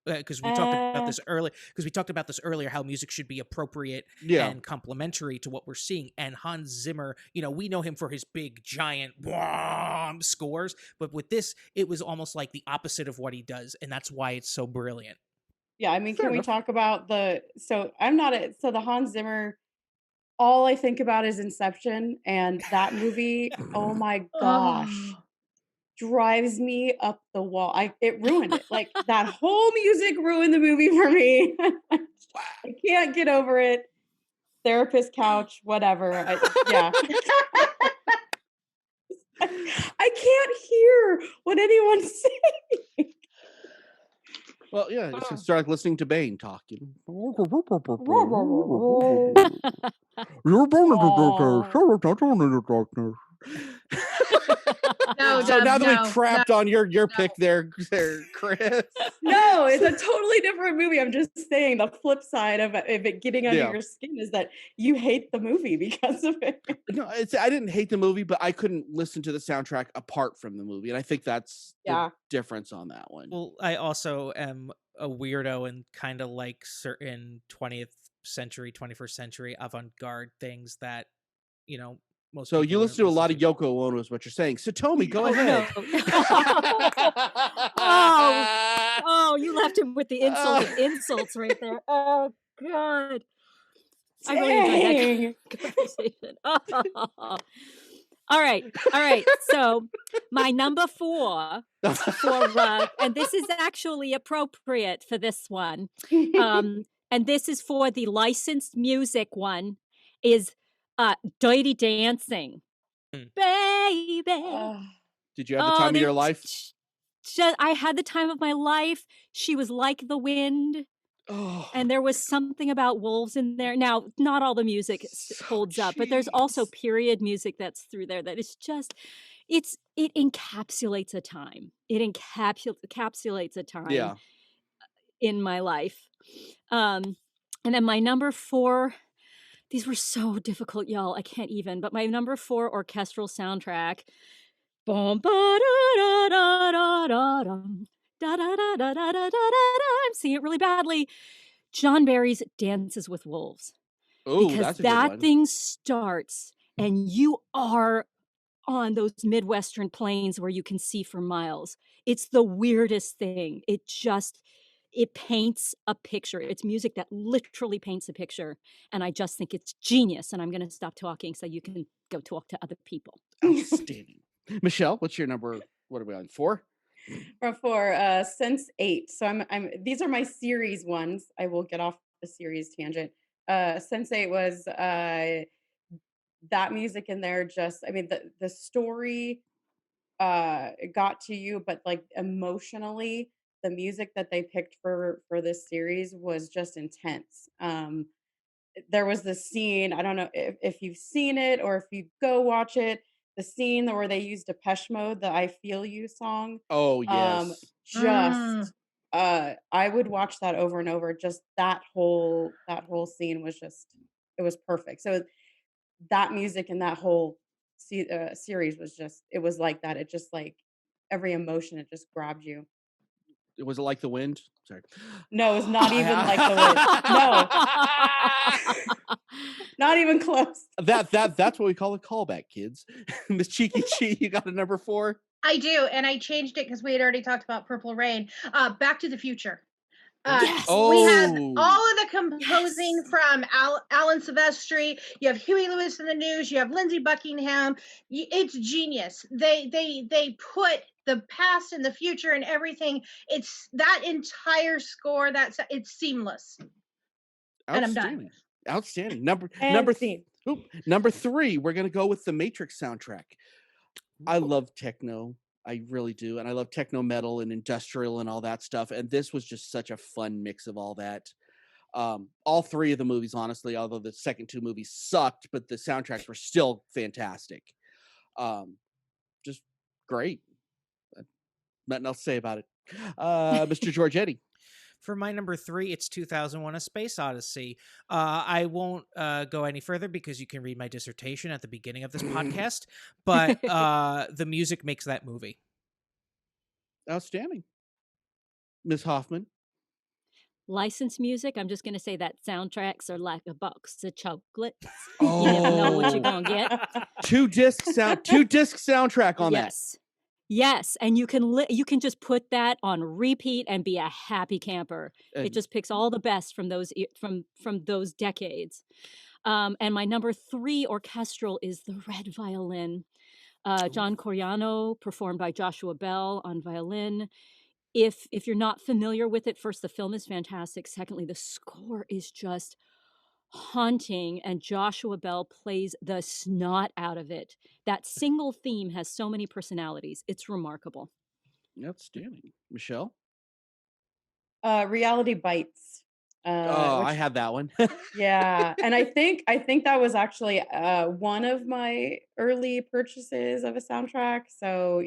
Because we talked about this earlier. Because we talked about this earlier, how music should be appropriate Yeah. and complementary to what we're seeing. And Hans Zimmer, we know him for his big, giant wham scores, but with this, it was almost like the opposite of what he does, and that's why it's so brilliant. Yeah, I mean, Fair can we enough. talk about I'm not so the Hans Zimmer, all I think about is Inception, and that movie, oh my gosh, Oh. drives me up the wall. It ruined it. Like that whole music ruined the movie for me. I can't get over it. Therapist couch, whatever. Yeah. I can't hear what anyone's saying. Well, yeah, it's just like listening to Bane talking. No, So Deb, now that we no, crapped on your pick there, Chris. No, it's a totally different movie. I'm just saying the flip side of it getting under Yeah. your skin is that you hate the movie because of it. No, I didn't hate the movie, but I couldn't listen to the soundtrack apart from the movie, and I think that's Yeah. the difference on that one. Well, I also am a weirdo and kind of like certain 20th century, 21st century avant-garde things that, most So people you listen to a wouldn't lot of Yoko Ono, is what you're saying. So Tomi, go Oh, ahead. Oh, you left him with the insult of insults right there. Oh, God. I really enjoyed that conversation. All right. So my number 4 and this is actually appropriate for this one. And this is for the licensed music one, is Dirty Dancing. Baby. Did you have the time of your life? I had the time of my life. She was like the wind. Oh, And there was something about wolves in there. Now, not all the music holds up, but there's also period music that's through there that is just, it encapsulates a time. It encapsulates a time in my life. And then my number 4, these were so difficult, y'all. I can't even, but my number 4 orchestral soundtrack. Boom, ba da da da da dum. Da da da da da da da da. I'm seeing it really badly. John Barry's Dances with Wolves. Oh, Because that's a good that one. thing starts and you are on those Midwestern plains where you can see for miles. It's the weirdest thing. It paints a picture. It's music that literally paints a picture. And I just think it's genius. And I'm going to stop talking so you can go talk to other people. Outstanding. Michelle, what's your number? What are we on? 4? For Sense8. So I'm these are my series ones. I will get off the series tangent. Sense8 was that music in there just, I mean, the story got to you, but like emotionally, the music that they picked for this series was just intense. There was this scene, I don't know if you've seen it or if you go watch it, the scene where they used Depeche Mode, the I Feel You song. Oh, yes. Just I would watch that over and over. Just that whole scene was just, it was perfect. So that music and that whole series was just, it was like that. It just like every emotion, it just grabbed you. Was it like the wind? Sorry. No, it's not even like the wind. No. Not even close. That's what we call a callback, kids. Miss Cheeky Chi, you got a number 4? I do, and I changed it because we had already talked about Purple Rain. Back to the Future. Yes. We have Oh. all of the composing from Alan Silvestri. You have Huey Lewis in the News. You have Lindsey Buckingham. It's genius. They put the past and the future and everything. It's that entire score. It's seamless. And I'm done. Outstanding. And scene. Number 3, we're gonna go with the Matrix soundtrack. I love techno. I really do. And I love techno metal and industrial and all that stuff. And this was just such a fun mix of all that. All 3 of the movies, honestly, although the second 2 movies sucked, but the soundtracks were still fantastic. Just great. Nothing else to say about it. Mr. Giorgetti. For my number 3, it's 2001: A Space Odyssey. I won't go any further because you can read my dissertation at the beginning of this podcast, but the music makes that movie. Outstanding. Ms. Hoffman. Licensed music, I'm just going to say that soundtracks are like a box of chocolates. You never know what you're going to get. 2-disc soundtrack on that. Yes, and you can just put that on repeat and be a happy camper. It just picks all the best from those from those decades. And my number 3 orchestral is the Red Violin. John Coriano, performed by Joshua Bell on violin. If you're not familiar with it, first, the film is fantastic. Secondly, the score is just haunting, and Joshua Bell plays the snot out of it. That single theme has so many personalities. It's remarkable. Outstanding. Michelle? Reality Bites. I had that one. Yeah, and I think that was actually one of my early purchases of a soundtrack. So,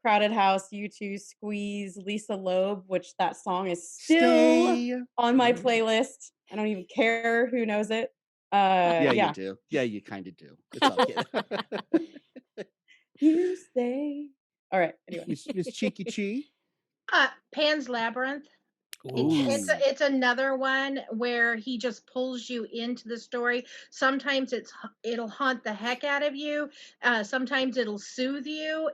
Crowded House, U2, Squeeze, Lisa Loeb, which that song is still on my playlist. I don't even care who knows it. Yeah, you do. Yeah, you kind of do. It's okay. You stay. All right. Anyway, Miss Cheeky Chi. Pan's Labyrinth. Ooh. It's another one where he just pulls you into the story. Sometimes it'll haunt the heck out of you. Sometimes it'll soothe you.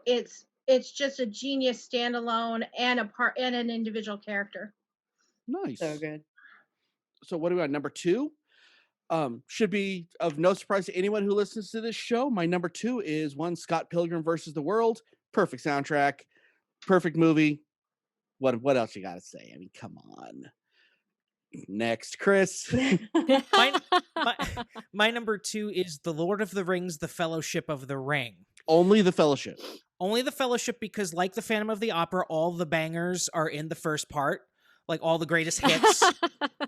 It's just a genius standalone and an individual character. Nice. So good. So what do we got? Number 2? Should be of no surprise to anyone who listens to this show. My number 2 is Scott Pilgrim versus the World. Perfect soundtrack, perfect movie. What else you got to say? I mean, come on. Next, Chris. My number 2 is The Lord of the Rings: The Fellowship of the Ring. Only the Fellowship. Only the Fellowship, because like the Phantom of the Opera, all the bangers are in the first part, like all the greatest hits.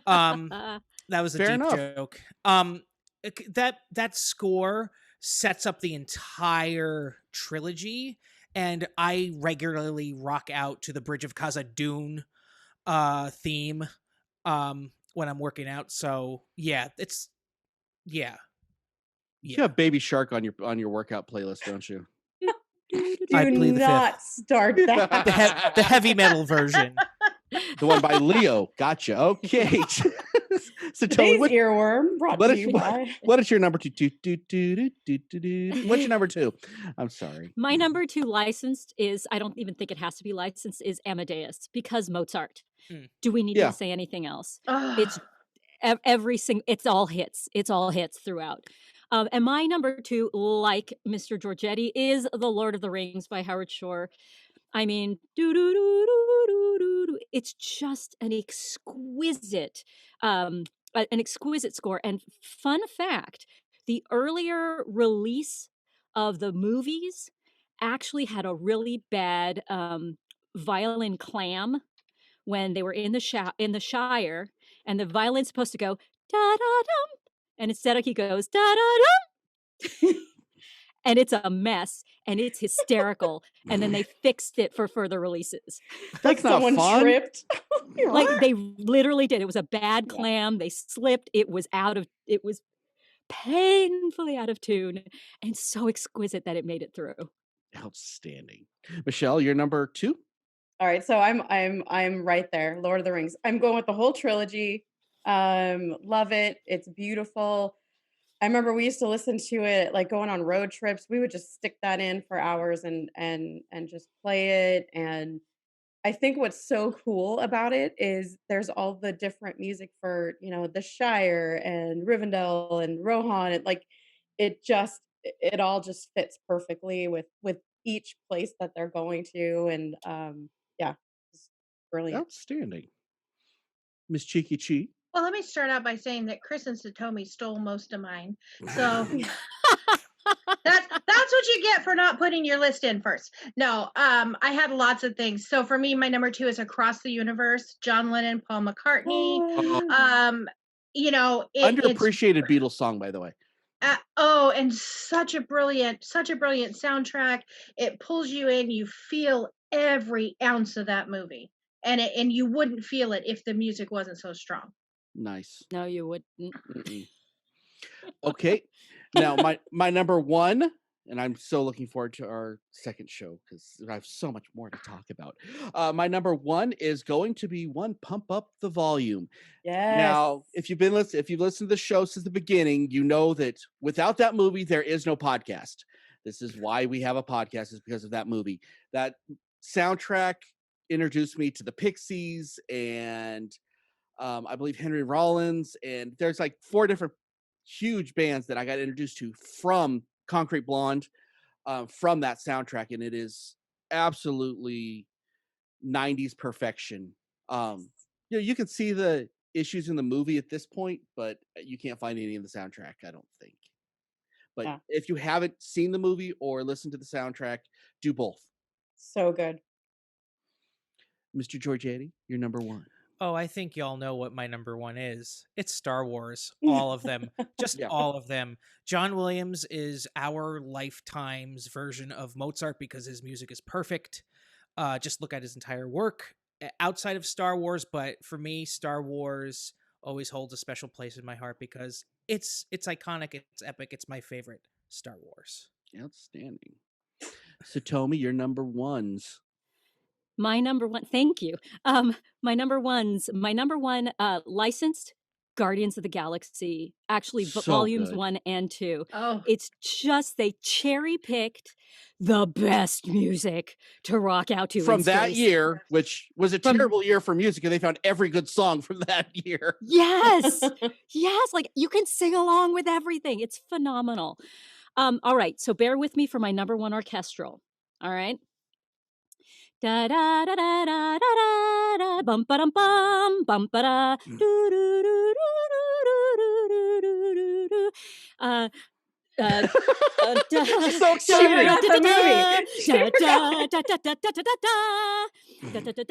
That was a Fair deep enough. joke. That score sets up the entire trilogy, and I regularly rock out to the Bridge of Khazad-dûm theme when I'm working out. So yeah, You have Baby Shark on your workout playlist, don't you? I Do play the not fifth. start that. The heavy metal version. The one by Leo. Gotcha. Okay. So tell me Today's earworm brought what to is you by. what is your number 2? What's your number 2? I'm sorry. My number 2 licensed is, I don't even think it has to be licensed, is Amadeus, because Mozart. Do we need to say anything else? It's it's all hits. It's all hits throughout. And my number 2, like Mr. Giorgetti, is The Lord of the Rings by Howard Shore. I mean, it's just an exquisite score. And fun fact, the earlier release of the movies actually had a really bad violin clam when they were in the Shire, and the violin's supposed to go da da dum, and instead he goes da da dum. And it's a mess, and it's hysterical. And then they fixed it for further releases. Like someone tripped. Like they literally did. It was a bad clam. They slipped. It was painfully out of tune, and so exquisite that it made it through. Outstanding. Michelle, your number 2? All right, so I'm right there. Lord of the Rings. I'm going with the whole trilogy. Love it. It's beautiful. I remember we used to listen to it like going on road trips. We would just stick that in for hours and just play it. And I think what's so cool about it is there's all the different music for, the Shire and Rivendell and Rohan. It all just fits perfectly with each place that they're going to. And yeah, it's brilliant. Outstanding. Miss Cheeky Chi. Well, let me start out by saying that Chris and Satomi stole most of mine. So that's what you get for not putting your list in first. No, I had lots of things. So for me, my number 2 is Across the Universe, John Lennon, Paul McCartney. You know, it's Underappreciated Beatles song, by the way. and such a brilliant soundtrack. It pulls you in. You feel every ounce of that movie, and you wouldn't feel it if the music wasn't so strong. Nice. No, you wouldn't. Mm-mm. Okay. Now my number 1, and I'm so looking forward to our second show because I have so much more to talk about. My number 1 is going to be Pump Up the Volume. Yes. Now, if you've listened to the show since the beginning, you know that without that movie, there is no podcast. This is why we have a podcast, is because of that movie. That soundtrack introduced me to the Pixies and I believe Henry Rollins, and there's like 4 different huge bands that I got introduced to from Concrete Blonde, from that soundtrack, and it is absolutely 90s perfection. You can see the issues in the movie at this point, but you can't find any in the soundtrack, I don't think. But if you haven't seen the movie or listened to the soundtrack, do both. So good. Mr. Giorgetti, your number 1. Oh, I think y'all know what my number 1 is. It's Star Wars. All of them. Just all of them. John Williams is our lifetime's version of Mozart because his music is perfect. Just look at his entire work outside of Star Wars. But for me, Star Wars always holds a special place in my heart because it's iconic. It's epic. It's my favorite Star Wars. Outstanding. Satomi, your number 1s. My number 1, thank you. My number 1 licensed Guardians of the Galaxy, actually So volumes good. 1 and 2. Oh, It's just, they cherry picked the best music to rock out to From in that space. year, which was a terrible year for music, and they found every good song from that year. Yes. Yes, like you can sing along with everything. It's phenomenal. All right, so bear with me for my number 1 orchestral. All right. Da da da da da da da da bum ba dum bum ba da do do do do do do do do do. She's so She excited. forgot the movie. She Da forgot. da da da da da da da da da da da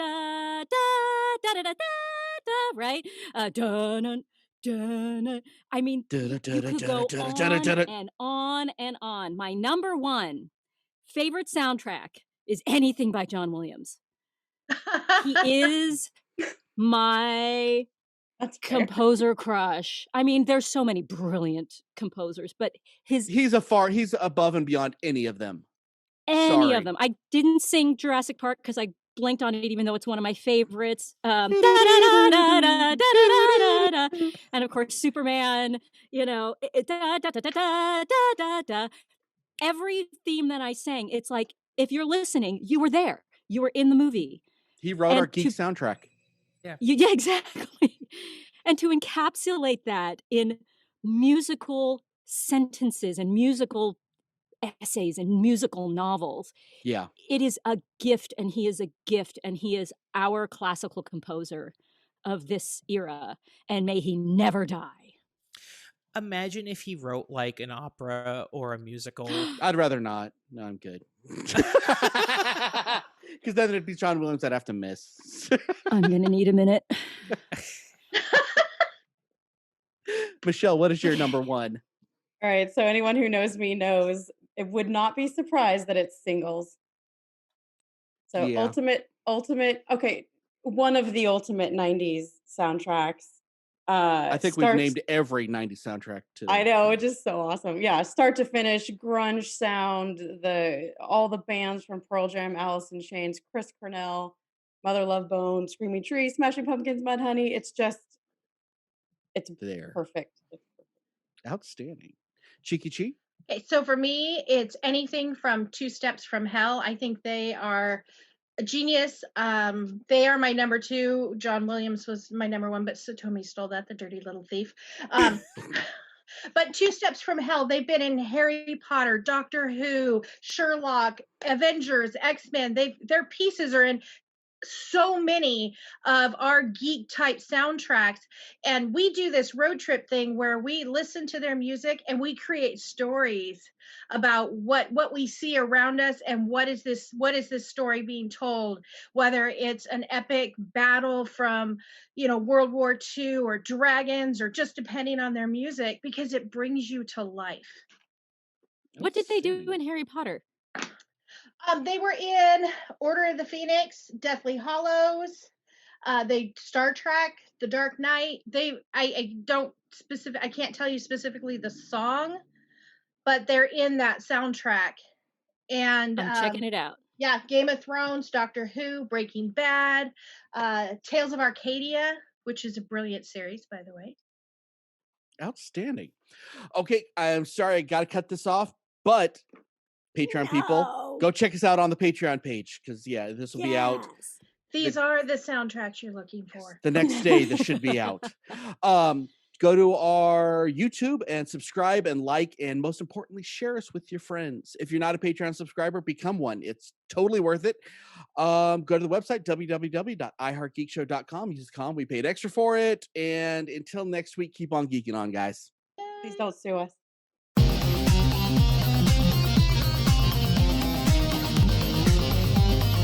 da da da da, right? Dun dun. I mean, you could go on and on and on. My number 1 favorite soundtrack is anything by John Williams. He is my That's fair. composer crush. I mean, there's so many brilliant composers, but He's above and beyond any of them. any Sorry. of them. I didn't sing Jurassic Park because I blanked on it, even though it's one of my favorites. And of course, Superman. You know, every theme that I sang, it's like, if you're listening, you were there. You were in the movie. He wrote And our geek soundtrack. Yeah, exactly. And to encapsulate that in musical sentences and musical essays and musical novels, Yeah. it is a gift, and he is a gift, and he is our classical composer of this era, and may he never die. Imagine if he wrote like an opera or a musical. I'd rather not. No, I'm good. Because then it'd be John Williams I'd have to miss. I'm gonna need a minute. Michelle, what is your number 1? All right. So anyone who knows me knows it would not be surprised that it's singles. So Yeah. ultimate. Okay, one of the ultimate '90s soundtracks. I think we've starts- named every 90s soundtrack to I know, which is so awesome. Yeah, start to finish, grunge sound, all the bands from Pearl Jam, Alice in Chains, Chris Cornell, Mother Love Bone, Screaming Trees, Smashing Pumpkins, Mudhoney. It's there. perfect. Outstanding. Cheeky Chi? okay, so for me, it's anything from Two Steps from Hell. I think they are a genius. They are my number 2. John Williams was my number 1, but Satomi stole that, the dirty little thief. But Two Steps from Hell, they've been in Harry Potter, Doctor Who, Sherlock, Avengers, X-Men. Their pieces are in so many of our geek type soundtracks, and we do this road trip thing where we listen to their music and we create stories about what we see around us and what is this story being told, whether it's an epic battle from World War II or dragons, or just depending on their music, because it brings you to life. What did they do in Harry Potter? They were in Order of the Phoenix, Deathly Hallows, Star Trek, The Dark Knight. I can't tell you specifically the song, but they're in that soundtrack. And I'm checking it out. Yeah, Game of Thrones, Doctor Who, Breaking Bad, Tales of Arcadia, which is a brilliant series, by the way. Outstanding. Okay, I'm sorry, I got to cut this off, but Patreon people, go check us out on the Patreon page, because this will be out. These are the soundtracks you're looking for. The next day, this should be out. Go to our YouTube and subscribe and like, and most importantly, share us with your friends. If you're not a Patreon subscriber, become one. It's totally worth it. Go to the website, www.iheartgeekshow.com. Use the com. We paid extra for it. And until next week, keep on geeking on, guys. Please don't sue us.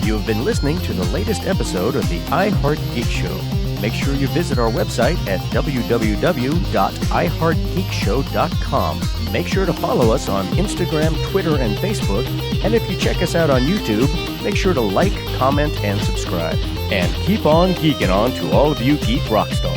You have been listening to the latest episode of the iHeart Geek Show. Make sure you visit our website at www.iheartgeekshow.com. Make sure to follow us on Instagram, Twitter, and Facebook. And if you check us out on YouTube, make sure to like, comment, and subscribe. And keep on geeking on to all of you geek rock stars.